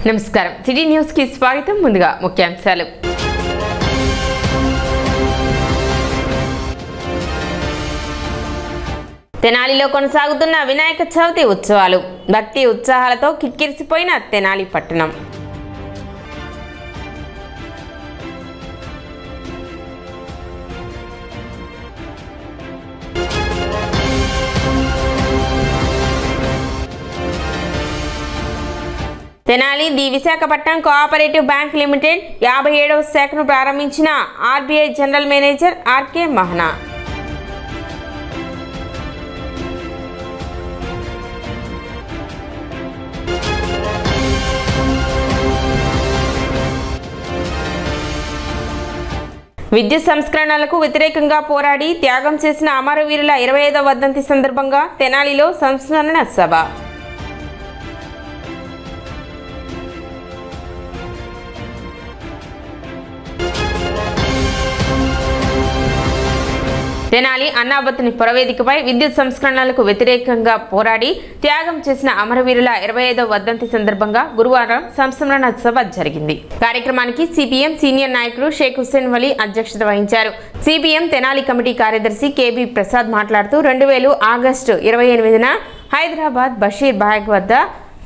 నమస్కారం city news కి స్వాగతం ముందుగా ముఖ్యాంశాలు తెనాలిలో కొనసాగుతున్న వినాయక చవితి ఉత్సవాలు భక్తి ఉత్సాహాలతో కిక్కిరిసిపోయిన తెనాలి పట్టణం Tenali the Visakhapatnam cooperative bank limited 57వ శాఖను ప్రారంభించిన RBI general manager RK Mahana విద్యుత్ సంస్కరణలకు వ్యతిరేకంగా పోరాడి త్యాగం చేసిన అమరవీరుల 25వ వర్ధంతి సందర్భంగా తెనాలిలో సంస్మరణ సభ తెనాలి అన్నాబత్తుని పురవేదికపై విద్యుత్ సంస్కరణలకు వ్యతిరేకంగా పోరాడి త్యాగం చేసిన అమరవీరుల 25వ వర్ధంతి సందర్భంగా గురువారం సంస్మరణ సభ జరిగింది. కార్యక్రమానికి సిపిఎం సీనియర్ నాయకుడు షేక్ హుస్సేన్ వలీ అధ్యక్షత వహించారు. సిపిఎం తెనాలి కమిటీ కార్యదర్శి కేబీ ప్రసాద్ మాట్లాడుతూ 2000 ఆగస్టు 28న హైదరాబాద్ బషీర్ బాగ్ వద్ద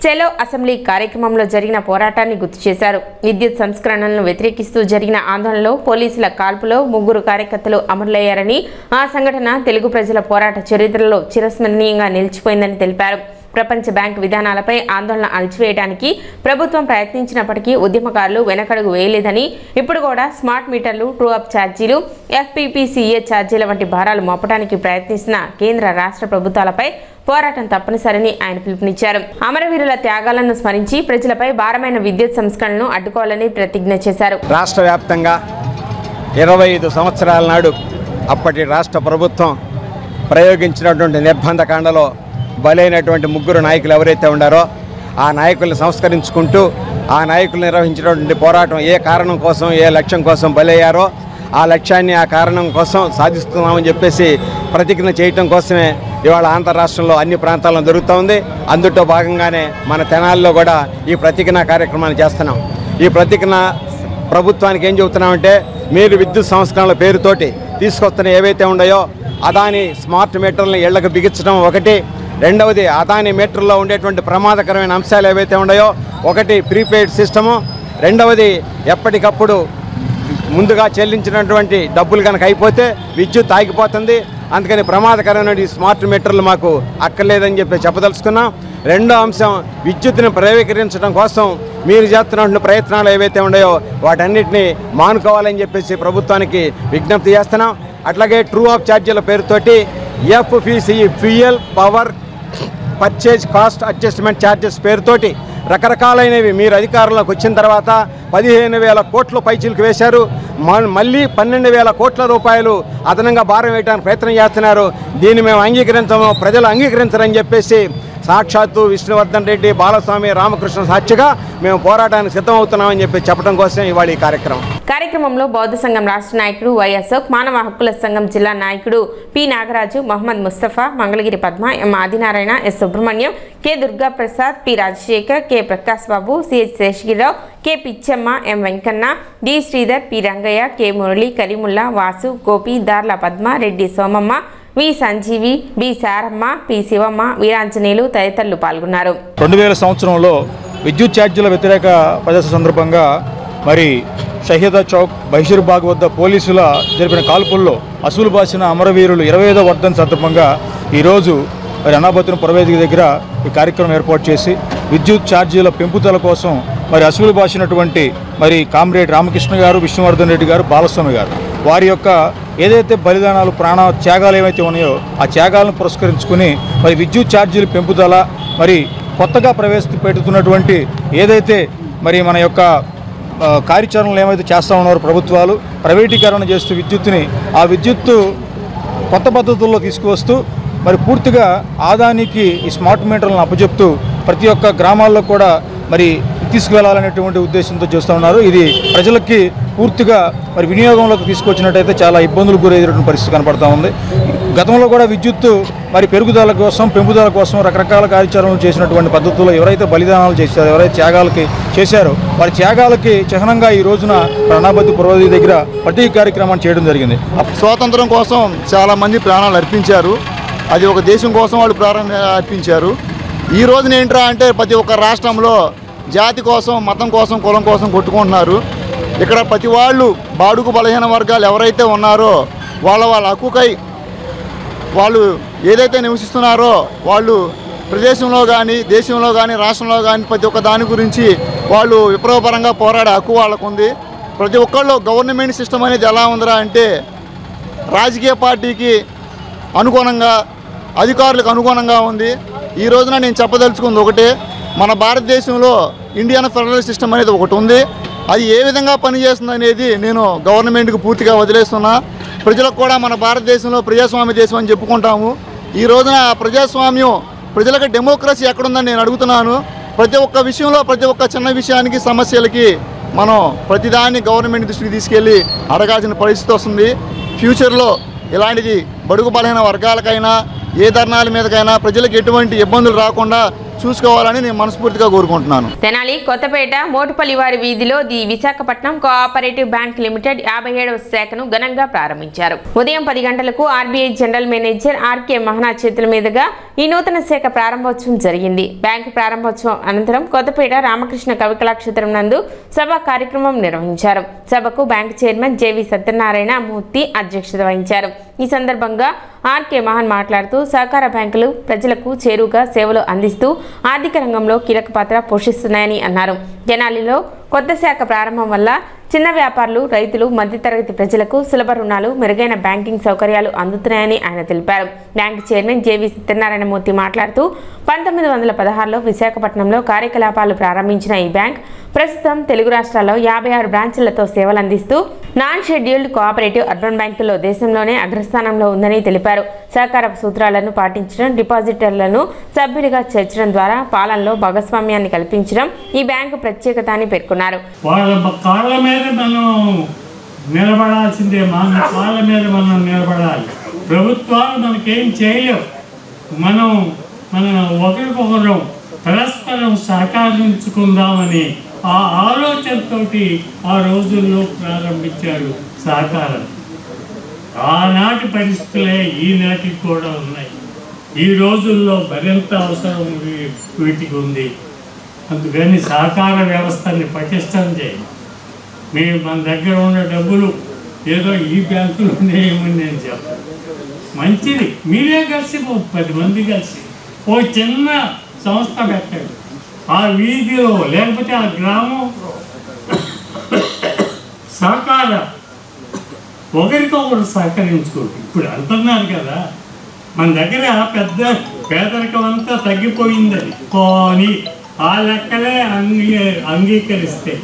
చెలో అసెంబ్లీ కార్యక్రమంలో జరిగిన పోరాటాన్ని గుర్తు చేశారు. విద్యుత్ సంస్కరణలను వ్యతిరేకిస్తూ జరిగిన ఆందోళనలో పోలీసుల కాల్పులో 3 కార్యకర్తలు అమరులయ్యారని, ఆ సంఘటన తెలుగు ప్రజల పోరాట చరిత్రలో చిరస్మరణీయంగా నిలిచిపోయిందని తెలిపారు. ప్రపంచ బ్యాంకు విధానాలపై ఆందోళన అణచివేయడానికి ప్రభుత్వం ప్రయత్నించినప్పటికీ ఉద్యమకారులు వెనకడుగు వేయలేదని, ఇప్పుడు కూడా స్మార్ట్ మీటర్లు, ట్రూ అప్ ఛార్జీలు, ఎఫ్పీపీసీఏ ఛార్జీల వంటి భారాలు మోపడానికి ప్రయత్నిస్తున్న కేంద్ర రాష్ట్ర ప్రభుత్వాలపై పోరాటం తప్పనిసరిని ఆయన పిలుపునిచ్చారు. అమరవీరుల త్యాగాలను స్మరించి ప్రజలపై భారమైన విద్యుత్ సంస్కరణలను అడ్డుకోవాలని ప్రతిజ్ఞ చేశారు. రాష్ట్ర వ్యాప్తంగా 25 సంవత్సరాల నాడు అప్పటి రాష్ట్ర ప్రభుత్వం ప్రయోగించినటువంటి నిర్బంధకాండలో బలైనటువంటి 3 నాయకులు ఎవరైతే ఉన్నారో ఆ నాయకుల్ని సంస్కరించుకుంటూ ఆ నాయకులు నిర్వహించినటువంటి పోరాటం ఏ కారణం కోసం, ఏ లక్ష్యం కోసం బలయ్యారో ఆ లక్ష్యాన్ని, ఆ కారణం కోసం సాధిస్తున్నామని చెప్పేసి ప్రతిజ్ఞ చేయటం కోసమే ఇవాళ ఆంధ్ర రాష్ట్రంలో అన్ని ప్రాంతాల్లో జరుగుతూ అందులో భాగంగానే మన తెనాలిలో కూడా ఈ ప్రతిజ్ఞ కార్యక్రమాన్ని చేస్తున్నాం. ఈ ప్రతిజ్ఞ ప్రభుత్వానికి ఏం చెబుతున్నామంటే, మీరు విద్యుత్ సంస్కరణల పేరుతోటి తీసుకొస్తున్న ఏవైతే ఉన్నాయో అదాని స్మార్ట్ మీటర్లను ఇళ్లకు బిగించడం ఒకటి, రెండవది అదాని మీటర్లో ఉండేటువంటి ప్రమాదకరమైన అంశాలు ఏవైతే ఉన్నాయో ఒకటి ప్రీపెయిడ్ సిస్టము, రెండవది ఎప్పటికప్పుడు ముందుగా చెల్లించినటువంటి డబ్బులు కనుక అయిపోతే విద్యుత్ ఆగిపోతుంది. అందుకని ప్రమాదకరమైన స్మార్ట్ మీటర్లు మాకు అక్కర్లేదని చెప్పి చెప్పదలుచుకున్నాం. రెండో అంశం, విద్యుత్తుని ప్రైవేటీకరించడం కోసం మీరు చేస్తున్నటువంటి ప్రయత్నాలు ఏవైతే ఉన్నాయో వాటన్నిటిని మానుకోవాలని చెప్పేసి ప్రభుత్వానికి విజ్ఞప్తి చేస్తున్నాం. అట్లాగే ట్రూ ఆఫ్ ఛార్జీల పేరుతోటి FPCE fuel power purchase cost adjustment charges పేరుతోటి రకరకాలైనవి మీరు అధికారంలోకి వచ్చిన తర్వాత 15,000 కోట్ల పైచీలకు వేశారు. మళ్ళీ 12,000 కోట్ల రూపాయలు అదనంగా భారం వేయడానికి ప్రయత్నం చేస్తున్నారు. దీన్ని మేము అంగీకరించము, ప్రజలు అంగీకరించరని చెప్పేసి సాక్షాత్తు విష్ణువర్ధన్ రెడ్డి, బాలస్వామి, రామకృష్ణ సాక్షిగా మేము పోరాటానికి సిద్ధమవుతున్నామని చెప్పి చెప్పడం కోసం ఇవాళ ఈ కార్యక్రమంలో బౌద్ధ సంఘం రాష్ట్ర నాయకుడు వై అశోక్, మానవ హక్కుల సంఘం జిల్లా నాయకుడు P Nagaraju, Mohammed Mustafa, Mangalagiri Padma, M Adinarayana, S Subrahmanyam, K Durga Prasad, P Rajasekhar, K Prakash Babu, CH Seshagirirao, K Pichamma, M Venkanna, D Sridhar, P Rangaiah, K Murali, Karimulla, Vasu, Gopi, Darla Padma, Reddy Somamma, V Sanjeevi, B Saramma, P Sivamma, Veeranjaneyulu తదితరులు పాల్గొన్నారు. 2000 సంవత్సరంలో విద్యుత్ ఛార్జీల వ్యతిరేక ప్రదర్శన సందర్భంగా మరి షహీదా చౌక్, బషీర్ బాగ్ వద్ద పోలీసుల జరిపిన కాల్పుల్లో అసూలు బాసిన అమరవీరులు 25వ వర్ధంతి సందర్భంగా ఈరోజు మరి అన్నాబత్తుని పురవేదిక దగ్గర ఈ కార్యక్రమం ఏర్పాటు చేసి విద్యుత్ ఛార్జీల పెంపుదల కోసం మరి అసూలు బాసినటువంటి మరి కామ్రేడ్ రామకృష్ణ గారు, విష్ణువర్ధన్ రెడ్డి గారు, బాలస్వామి గారు వారి యొక్క ఏదైతే బలిదానాలు, ప్రాణ త్యాగాలు ఏవైతే ఉన్నాయో ఆ త్యాగాలను పురస్కరించుకుని మరి విద్యుత్ ఛార్జీల పెంపుదల, మరి కొత్తగా ప్రవేశపెడుతున్నటువంటి ఏదైతే మరి మన యొక్క కార్యాచరణలు ఏమైతే చేస్తూ ఉన్నారో ప్రభుత్వాలు ప్రైవేటీకరణ చేస్తూ విద్యుత్తుని ఆ విద్యుత్తు కొత్త పద్ధతుల్లో తీసుకువస్తూ మరి పూర్తిగా ఆదానికి ఈ స్మార్ట్ మీటర్లను అప్పచెప్తూ ప్రతి ఒక్క గ్రామాల్లో కూడా మరి తీసుకువెళ్లాలనేటువంటి ఉద్దేశంతో చేస్తూ ఉన్నారు. ఇది ప్రజలకి పూర్తిగా మరి వినియోగంలోకి తీసుకొచ్చినట్టయితే చాలా ఇబ్బందులు గురయ్యేటువంటి పరిస్థితి కనపడతా ఉంది. గతంలో కూడా విద్యుత్తు మరి పెరుగుదల కోసం పెంపుదల కోసం రకరకాల కార్యాచరణలు చేసినటువంటి పద్ధతుల్లో ఎవరైతే బలిదానాలు చేశారో, ఎవరైతే త్యాగాలకి చేశారో వారి త్యాగాలకి చిహ్నంగా ఈ రోజున అనాబత్తి పురవీధి దగ్గర ప్రతి కార్యక్రమాన్ని చేయడం జరిగింది. స్వాతంత్రం కోసం చాలామంది ప్రాణాలు అర్పించారు. అది ఒక దేశం కోసం వాళ్ళు ప్రాణాలు అర్పించారు. ఈ రోజున ఏంట్రా అంటే ప్రతి ఒక్క రాష్ట్రంలో జాతి కోసం, మతం కోసం, కులం కోసం కొట్టుకుంటున్నారు. ఇక్కడ ప్రతి వాళ్ళు బాడుగు బలహీన వర్గాలు ఎవరైతే ఉన్నారో వాళ్ళ హక్కుకై వాళ్ళు ఏదైతే నివసిస్తున్నారో వాళ్ళు ప్రదేశంలో కానీ, దేశంలో కానీ, రాష్ట్రంలో కానీ ప్రతి ఒక్క దాని గురించి వాళ్ళు విప్లవపరంగా పోరాడే హక్కు వాళ్ళకు ఉంది. ప్రతి ఒక్కళ్ళు గవర్నమెంట్ సిస్టమ్ అనేది ఎలా ఉందిరా అంటే రాజకీయ పార్టీకి అనుగుణంగా, అధికారులకు అనుగుణంగా ఉంది. ఈ రోజున నేను చెప్పదలుచుకుంది ఒకటే, మన భారతదేశంలో ఇండియన్ ఫెడరల్ సిస్టమ్ అనేది ఒకటి ఉంది. అది ఏ విధంగా పనిచేస్తుంది అనేది నేను గవర్నమెంట్కి పూర్తిగా వదిలేస్తున్నా. ప్రజలకు కూడా మన భారతదేశంలో ప్రజాస్వామ్య దేశం అని చెప్పుకుంటాము. ఈ రోజున ప్రజాస్వామ్యం, ప్రజలకు డెమోక్రసీ ఎక్కడుందని నేను అడుగుతున్నాను. ప్రతి ఒక్క విషయంలో, ప్రతి ఒక్క చిన్న విషయానికి, సమస్యలకి మనం ప్రతిదాన్ని గవర్నమెంట్ దృష్టికి తీసుకెళ్ళి అడగాల్సిన పరిస్థితి వస్తుంది. ఫ్యూచర్లో ఇలాంటిది బడుగు బలహీన వర్గాలకైనా, ఏ ధర్నాల మీదకైనా ప్రజలకు ఎటువంటి ఇబ్బందులు రాకుండా చూసుకోవాలని నేను మనస్ఫూర్తిగా కోరుకుంటున్నాను. తెనాలి కొత్తపేట మోటుపల్లి వారి వీధిలో the Visakhapatnam cooperative bank limited 57వ శాఖను ఘనంగా ప్రారంభించారు. ఉదయం 10 గంటలకు RBI general manager RK Mahana చేతుల మీదుగా ఈ నూతన శాఖ ప్రారంభోత్సవం జరిగింది. బ్యాంకు ప్రారంభోత్సవం అనంతరం కొత్తపేట రామకృష్ణ కవికళాక్షేత్రం నందు సభ కార్యక్రమం నిర్వహించారు. సభకు bank chairman JV Satyanarayana Murthy అధ్యక్షత వహించారు. ఈ సందర్భంగా ఆర్కే మహన్ మాట్లాడుతూ సహకార బ్యాంకులు ప్రజలకు చేరువుగా సేవలు అందిస్తూ ఆర్థిక రంగంలో కీలక పాత్ర పోషిస్తున్నాయని అన్నారు. తెనాలిలో కొత్త శాఖ ప్రారంభం వల్ల చిన్న వ్యాపారులు, రైతులు, మధ్యతరగతి ప్రజలకు సులభ రుణాలు, మెరుగైన బ్యాంకింగ్ సౌకర్యాలు అందుతున్నాయని ఆయన తెలిపారు. Bank chairman JV Satyanarayana Murthy మాట్లాడుతూ 1916లో విశాఖపట్నంలో కార్యకలాపాలు ప్రారంభించిన ఈ బ్యాంక్ ప్రస్తుతం తెలుగు రాష్ట్రాల్లో 56 బ్రాంచులతో సేవలు అందిస్తూ నాన్ షెడ్యూల్డ్ కోఆపరేటివ్ అర్బన్ బ్యాంకుల్లో దేశంలోనే అగ్రస్థానంలో ఉందని తెలిపారు. సహకార సూత్రాలను పాటించడం, డిపాజిటర్లను సభ్యులుగా చేర్చడం ద్వారా పాలనలో భాగస్వామ్యాన్ని కల్పించడం ఈ బ్యాంకు ప్రత్యేకత అని పేర్కొన్నారు. మనం నిలబడాల్సిందే, మన కాళ్ళ మీద మనం నిలబడాలి. ప్రభుత్వాలు మనకేం చేయలేవు. మన ఒకరికొకరు పరస్పరం సహకరించుకుందామని ఆ ఆలోచనతోటి ఆ రోజుల్లో ప్రారంభించారు సహకారం. ఆనాటి పరిస్థితులే ఈనాటికి కూడా ఉన్నాయి. ఈ రోజుల్లో మరింత అవసరం వీటికి ఉంది. అందుకని సహకార వ్యవస్థని పటిష్టం చేయండి. మన దగ్గర ఉన్న డబ్బులు ఏదో ఈ బ్యాంకులు ఉన్నాయేమని నేను చెప్పాను. మంచిది, మీరే కలిసి 10 మంది కలిసి ఓ చిన్న సంస్థ పెట్టండి. ఆ వీధిలో లేకపోతే ఆ గ్రామం సహకార ఒకరికొకరు సహకరించుకోండి. ఇప్పుడు అంటున్నారు కదా, మన దగ్గర పెద్ద పేదరికం అంతా తగ్గిపోయిందని కానీ ఆ లెక్కలే అంగీకరిస్తే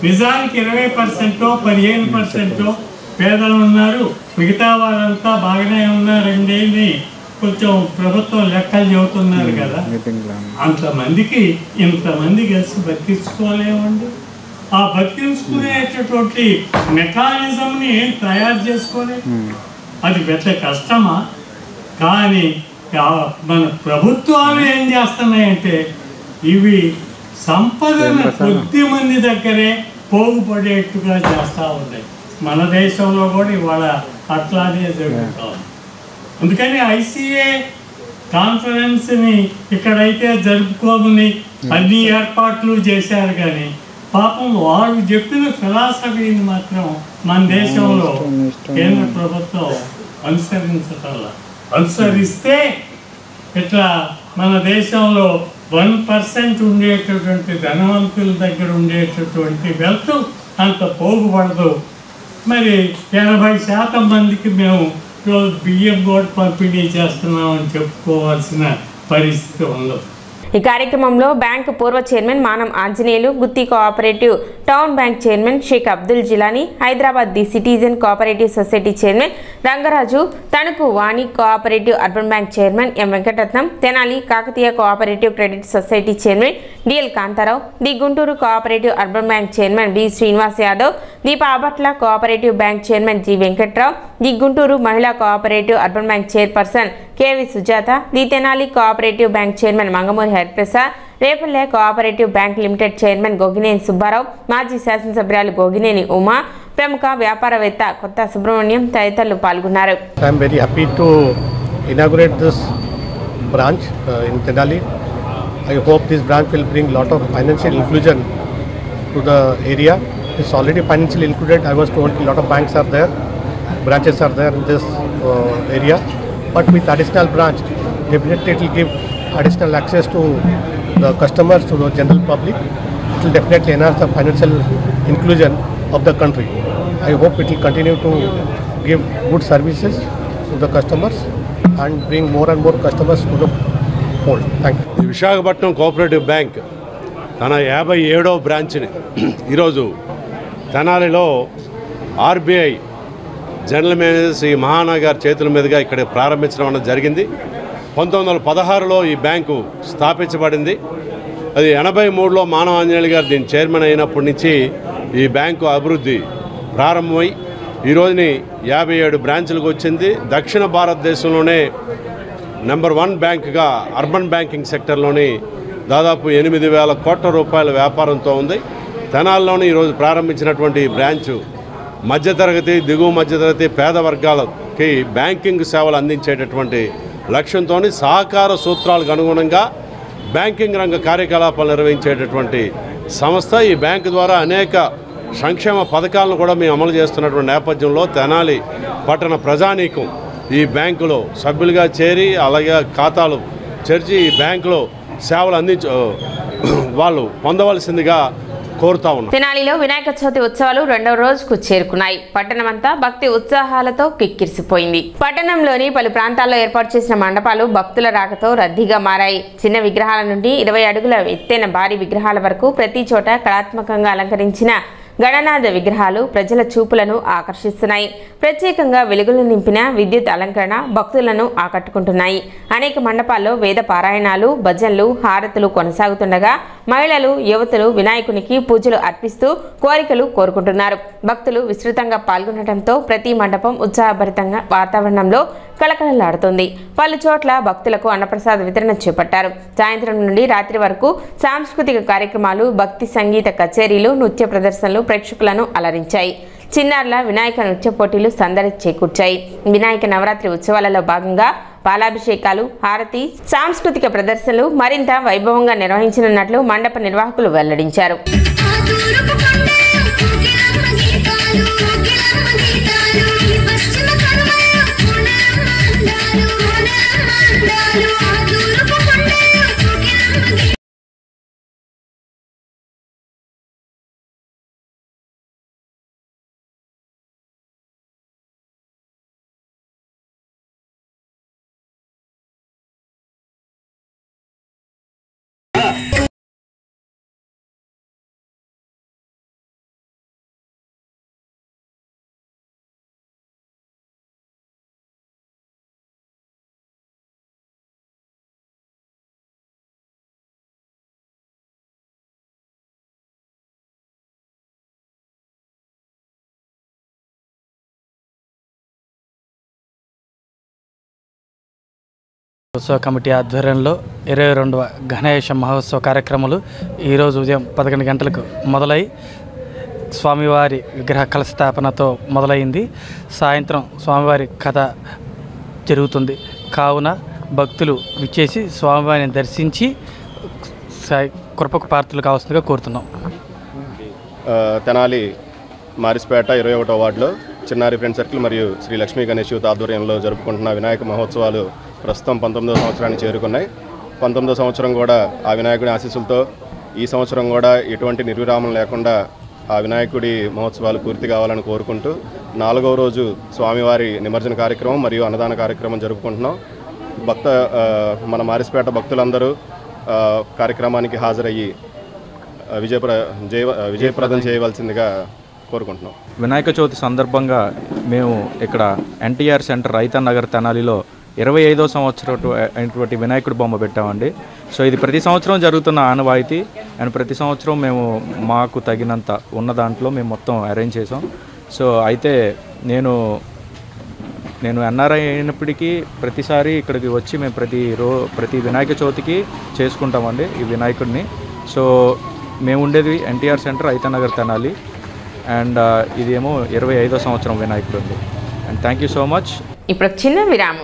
నిజానికి 20% 15% పేదలు ఉన్నారు, మిగతా వాళ్ళంతా బాగానే ఉన్నారండి అని కొంచెం ప్రభుత్వం లెక్కలు చెబుతున్నారు కదా. అంతమందికి ఇంతమంది కలిసి బతికించుకోలేమండి. ఆ బతికించుకునేటటువంటి మెకానిజంని ఏం తయారు చేసుకోలేదు. అది పెద్ద కష్టమా? కానీ మన ప్రభుత్వాలు ఏం చేస్తున్నాయంటే ఇవి సంపదను కొద్ది మంది దగ్గరే పోగుపడేట్టుగా చేస్తూ ఉన్నాయి. మన దేశంలో కూడా ఇవాళ అట్లానే జరుగుతూ ఉంది. అందుకని ఐసీఏ కాన్ఫరెన్స్ని ఇక్కడైతే జరుపుకోమని అన్ని ఏర్పాట్లు చేశారు. కానీ పాపం వారు చెప్పిన ఫిలాసఫీని మాత్రం మన దేశంలో కేంద్ర ప్రభుత్వం అనుసరిస్తే ఇట్లా మన దేశంలో 1% ఉండేటటువంటి ధనవంతుల దగ్గర ఉండేటటువంటి వెల్త్ అంత పోగుపడదు. మరి 80% మందికి మేము రోజు బియ్యం కూడా పంపిణీ చేస్తున్నామని చెప్పుకోవాల్సిన పరిస్థితి ఉండదు. ఈ కార్యక్రమంలో బ్యాంకు పూర్వ chairman Manam Anjaneyulu, Gutti cooperative town bank chairman Sheikh Abdul Jilani, Hyderabad the citizen cooperative society chairman Rangaraju, Tanuku Vani cooperative urban bank chairman M Venkataratnam, Tenali Kakatiya cooperative credit society chairman DL Kantharao, the Guntur cooperative urban bank chairman B Srinivas Yadav, the Pabatla cooperative bank chairman G Venkatrao, the Guntur Mahila cooperative urban bank chairperson KV Sujatha, the Tenali cooperative bank chairman Mangamuri Hariprasad, Repalle cooperative bank limited chairman Gogineni Subbarao, మాజీ శాసనసభ్యురాలు గోగినేని ఉమా, ప్రముఖ వ్యాపారవేత్త కొత్త సుబ్రహ్మణ్యం తదితరులు పాల్గొన్నారు. I am very happy to inaugurate this branch in Tenali. I hope this branch will bring lot of financial inclusion to the area. It's already financially included. I was told a lot of banks are there, branches are there in this area. But with additional branch, definitely it will give additional access to the customers, to the general public. It will definitely enhance the financial inclusion of the country. I hope it will continue to give good services to the customers and bring more and more customers to the fold. Thank you. ఈ Visakhapatnam cooperative bank తన 57వ బ్రాంచ్ని ఈరోజు తెనాలిలో RBI general manager Shri మహానాగర్ చేతుల మీదుగా ఇక్కడ ప్రారంభించడం అనేది జరిగింది. 1916లో ఈ బ్యాంకు స్థాపించబడింది. అది 83లో మానవ ఆంజనేయులు గారు దీని చైర్మన్ అయినప్పటి నుంచి ఈ బ్యాంకు అభివృద్ధి ప్రారంభమై ఈ రోజుని 57 బ్రాంచులకు వచ్చింది. దక్షిణ భారతదేశంలోనే నెంబర్ 1 బ్యాంకుగా అర్బన్ బ్యాంకింగ్ సెక్టర్లోని దాదాపు 8,000 కోట్ల రూపాయల వ్యాపారంతో ఉంది. తెనాలిలోని ఈరోజు ప్రారంభించినటువంటి ఈ బ్రాంచు మధ్యతరగతి, దిగువ మధ్యతరగతి, పేద వర్గాలకి బ్యాంకింగ్ సేవలు అందించేటటువంటి లక్ష్యంతో సహకార సూత్రాలకు అనుగుణంగా బ్యాంకింగ్ రంగ కార్యకలాపాలు నిర్వహించేటటువంటి సంస్థ. ఈ బ్యాంకు ద్వారా అనేక సంక్షేమ పథకాలను కూడా మేము అమలు చేస్తున్నటువంటి నేపథ్యంలో తెనాలి పట్టణ ప్రజానీకం ఈ బ్యాంకులో సభ్యులుగా చేరి అలాగే ఖాతాలు చేర్చి ఈ బ్యాంకులో సేవలు వాళ్ళు పొందవలసిందిగా కోరుతా ఉన్నాం. తెనాలిలో వినాయక చవితి ఉత్సవాలు 2వ రోజుకు చేరుకున్నాయి. పట్టణమంతా భక్తి ఉత్సాహాలతో కిక్కిరిసిపోయింది. పట్టణంలోని పలు ప్రాంతాల్లో ఏర్పాటు చేసిన మండపాలు భక్తుల రాకతో రద్దీగా మారాయి. చిన్న విగ్రహాల నుండి 20 అడుగుల ఎత్తైన భారీ విగ్రహాల వరకు ప్రతి చోట కళాత్మకంగా అలంకరించిన గణనాథ విగ్రహాలు ప్రజల చూపులను ఆకర్షిస్తున్నాయి. ప్రత్యేకంగా వెలుగులు నింపిన విద్యుత్ అలంకరణ భక్తులను ఆకట్టుకుంటున్నాయి. అనేక మండపాల్లో వేద పారాయణాలు, భజనలు, హారతులు కొనసాగుతుండగా మహిళలు, యువతులు వినాయకునికి పూజలు అర్పిస్తూ కోరికలు కోరుకుంటున్నారు. భక్తులు విస్తృతంగా పాల్గొనడంతో ప్రతి మండపం ఉత్సాహభరితంగా వాతావరణంలో కళకళలాడుతుంది. పలు చోట్ల భక్తులకు అన్నప్రసాద వితరణ చేపట్టారు. సాయంత్రం నుండి రాత్రి వరకు సాంస్కృతిక కార్యక్రమాలు, భక్తి సంగీత కచేరీలు, నృత్య ప్రదర్శనలు ప్రేక్షకులను అలరించాయి. చిన్నారుల వినాయక నృత్య పోటీలు సందడి చేకూర్చాయి. వినాయక నవరాత్రి ఉత్సవాలలో భాగంగా పాలాభిషేకాలు, హారతి, సాంస్కృతిక ప్రదర్శనలు మరింత వైభవంగా నిర్వహించనున్నట్లు మండప నిర్వాహకులు వెల్లడించారు. ఉత్సవ కమిటీ ఆధ్వర్యంలో 22వ గణేష మహోత్సవ కార్యక్రమాలు ఈరోజు ఉదయం 11 గంటలకు మొదలై స్వామివారి విగ్రహ కలస్థాపనతో మొదలైంది. సాయంత్రం స్వామివారి కథ జరుగుతుంది. కావున భక్తులు విచ్చేసి స్వామివారిని దర్శించి కృపకు పాత్రలు కావాల్సిందిగా కోరుతున్నాం. తెనాలి మారిస్పేట 21వ వార్డులో చిన్నారి ఫ్రెండ్ సర్కిల్ మరియు శ్రీ లక్ష్మీ గణేష్ యూత్ ఆధ్వర్యంలో జరుపుకుంటున్న వినాయక మహోత్సవాలు ప్రస్తుతం 19వ సంవత్సరాన్ని చేరుకున్నాయి. 19వ సంవత్సరం కూడా ఆ వినాయకుడి ఆశీస్సులతో ఈ సంవత్సరం కూడా ఎటువంటి నిర్విరామం లేకుండా ఆ వినాయకుడి మహోత్సవాలు పూర్తి కావాలని కోరుకుంటూ 4వ రోజు స్వామివారి నిమజ్జన కార్యక్రమం మరియు అన్నదాన కార్యక్రమం జరుపుకుంటున్నాం. మన మారిస్పేట భక్తులందరూ కార్యక్రమానికి హాజరయ్యి విజయప్రదం చేయవలసిందిగా కోరుకుంటున్నాం. వినాయక చవితి సందర్భంగా మేము ఇక్కడ ఎన్టీఆర్ సెంటర్ రైతన్ నగర్ తెనాలిలో 25వ సంవత్సరం అయినటువంటి వినాయకుడి బొమ్మ పెట్టామండి. సో ఇది ప్రతి సంవత్సరం జరుగుతున్న ఆనవాయితీ అండ్ ప్రతి సంవత్సరం మేము మాకు తగినంత ఉన్న దాంట్లో మేము మొత్తం అరేంజ్ చేసాం. సో అయితే నేను ఎన్ఆర్ఐ అయినప్పటికీ ప్రతిసారి ఇక్కడికి వచ్చి మేము ప్రతి వినాయక చవితికి చేసుకుంటామండి ఈ వినాయకుడిని. సో మేము ఉండేది ఎన్టీఆర్ సెంటర్ రైతన్ నగర్ తెనాలి అండ్ ఇదేమో 25వ సంవత్సరం వినాయకుడు అండి. And thank you so much. ఇప్పుడు చిన్న విరామం.